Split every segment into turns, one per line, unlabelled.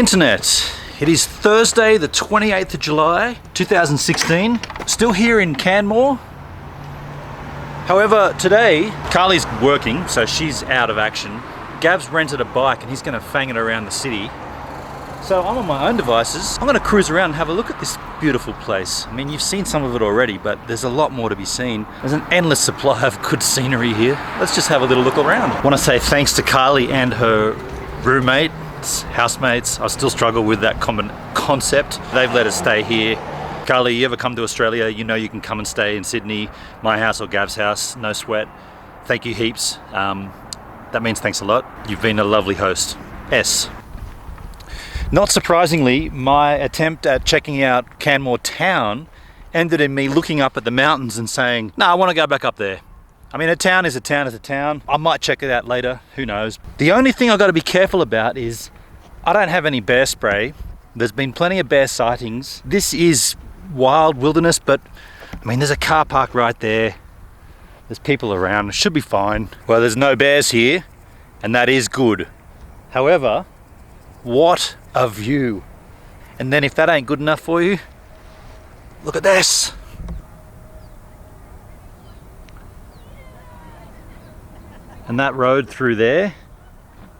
internet. It is Thursday, the 28th of July, 2016. Still here in Canmore. However, today, Carly's working, so she's out of action. Gav's rented a bike and he's gonna fang it around the city. So I'm on my own devices. I'm gonna cruise around and have a look at this beautiful place. I mean, you've seen some of it already, but there's a lot more to be seen. There's an endless supply of good scenery here. Let's just have a little look around. I wanna say thanks to Carly and her roommate, housemates. I still struggle with that common concept. They've let us stay here. Carly, you ever come to Australia, you know you can come and stay in Sydney, my house or Gav's house, no sweat. Thank you heaps. That means thanks a lot. You've been a lovely host. S. Not surprisingly, my attempt at checking out Canmore town ended in me looking up at the mountains and saying, no, I want to go back up there. I mean, a town is a town is a town. I might check it out later, who knows. The only thing I've got to be careful about is I don't have any bear spray. There's been plenty of bear sightings. This is wild wilderness, but I mean, there's a car park right there. There's people around, it should be fine. Well, there's no bears here, and that is good. However, what a view. And then if that ain't good enough for you, look at this. And that road through there,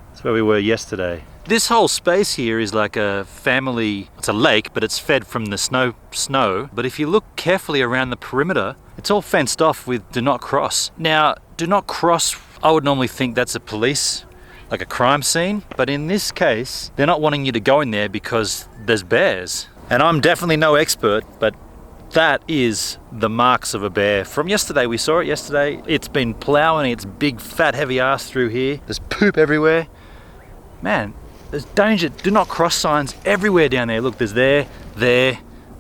that's where we were yesterday. This whole space here is like a family, it's a lake, but it's fed from the snow. But if you look carefully around the perimeter, it's all fenced off with do not cross. Now, do not cross, I would normally think that's a police, like a crime scene. But in this case, they're not wanting you to go in there because there's bears. And I'm definitely no expert, but that is the marks of a bear. From yesterday, we saw it yesterday. It's been plowing its big, fat, heavy ass through here. There's poop everywhere. Man, there's danger, do not cross signs everywhere down there. Look, there's there,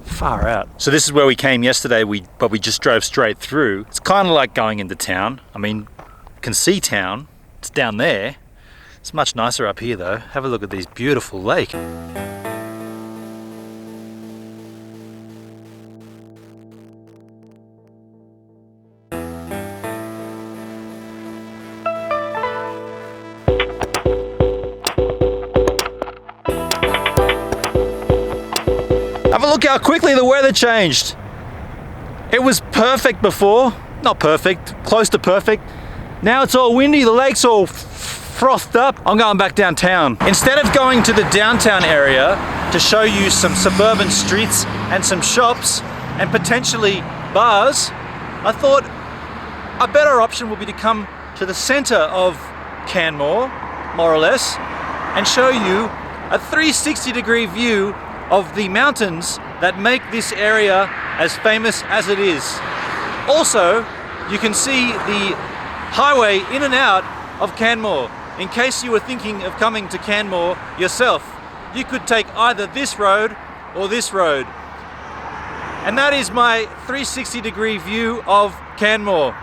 far out. So this is where we came yesterday, but we just drove straight through. It's kind of like going into town. I mean, you can see town, it's down there. It's much nicer up here though. Have a look at these beautiful lake. Have a look how quickly the weather changed. It was perfect before, not perfect, close to perfect. Now it's all windy, the lake's all frothed up. I'm going back downtown. Instead of going to the downtown area to show you some suburban streets and some shops and potentially bars, I thought a better option would be to come to the center of Canmore, more or less, and show you a 360-degree view of the mountains that make this area as famous as it is. Also, you can see the highway in and out of Canmore. In case you were thinking of coming to Canmore yourself, you could take either this road or this road. And that is my 360-degree view of Canmore.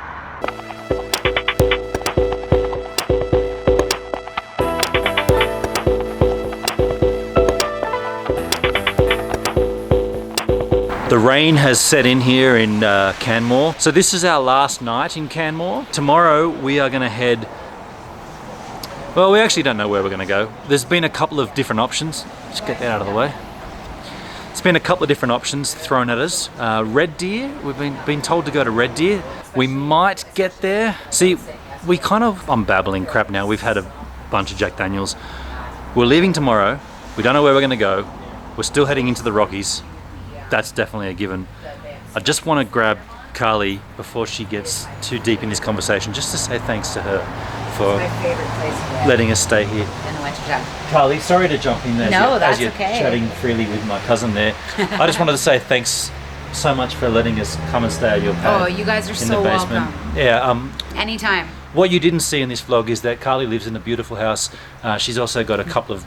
The rain has set in here in Canmore. So this is our last night in Canmore. Tomorrow we are gonna head, well, we actually don't know where we're gonna go. There's been a couple of different options. Just get that out of the way. There's been a couple of different options thrown at us. Red Deer, we've been told to go to Red Deer. We might get there. See, I'm babbling crap now. We've had a bunch of Jack Daniels. We're leaving tomorrow. We don't know where we're gonna go. We're still heading into the Rockies. That's definitely a given. I just want to grab Carly before she gets too deep in this conversation, just to say thanks to her for
my favorite place
letting us stay here.
in the winter time.
Carly, sorry to jump in there
That's
as you're
okay.
chatting freely with my cousin there. I just wanted to say thanks so much for letting us come and stay at your pad.
Oh, you guys are
in
so
the basement.
welcome.
Yeah.
Anytime.
What you didn't see in this vlog is that Carly lives in a beautiful house. She's also got a couple of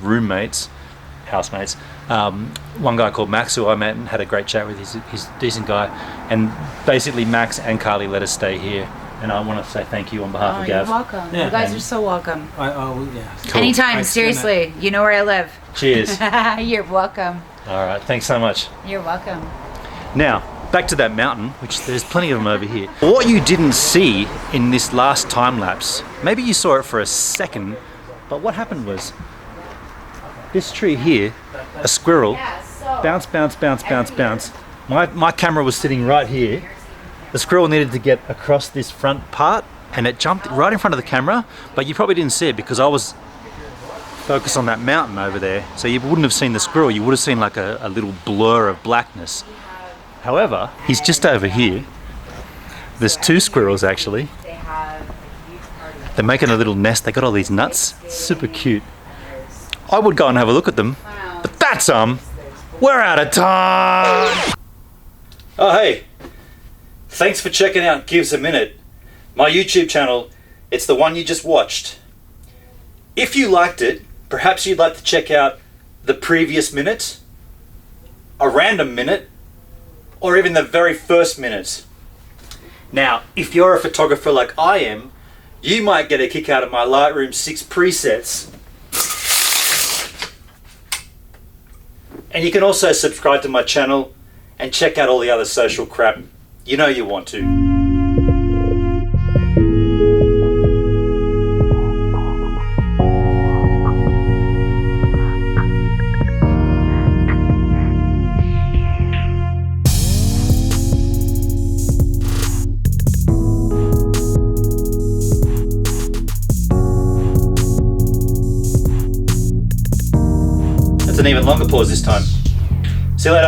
housemates. One guy called Max, who I met and had a great chat with. He's a decent guy. And basically Max and Carly let us stay here. And I want to say thank you on behalf of Gav.
You're welcome.
Yeah,
you guys are so welcome.
Yeah.
Cool.
Anytime, seriously. You know where I live.
Cheers.
You're welcome.
All right, thanks so much.
You're welcome.
Now, back to that mountain, which there's plenty of them over here. What you didn't see in this last time lapse, maybe you saw it for a second, but what happened was this tree here, a squirrel, bounce, bounce, bounce, bounce, bounce. My camera was sitting right here. The squirrel needed to get across this front part and it jumped right in front of the camera, but you probably didn't see it because I was focused on that mountain over there. So you wouldn't have seen the squirrel, you would have seen like a little blur of blackness. However, he's just over here. There's two squirrels actually. They're making a little nest, they got all these nuts, super cute. I would go and have a look at them, but that's we're out of time! Oh hey, thanks for checking out Gives a Minute, my YouTube channel. It's the one you just watched. If you liked it, perhaps you'd like to check out the previous minute, a random minute, or even the very first minute. Now, if you're a photographer like I am, you might get a kick out of my Lightroom 6 presets. And you can also subscribe to my channel and check out all the other social crap. You know you want to. An even longer pause this time. See you later.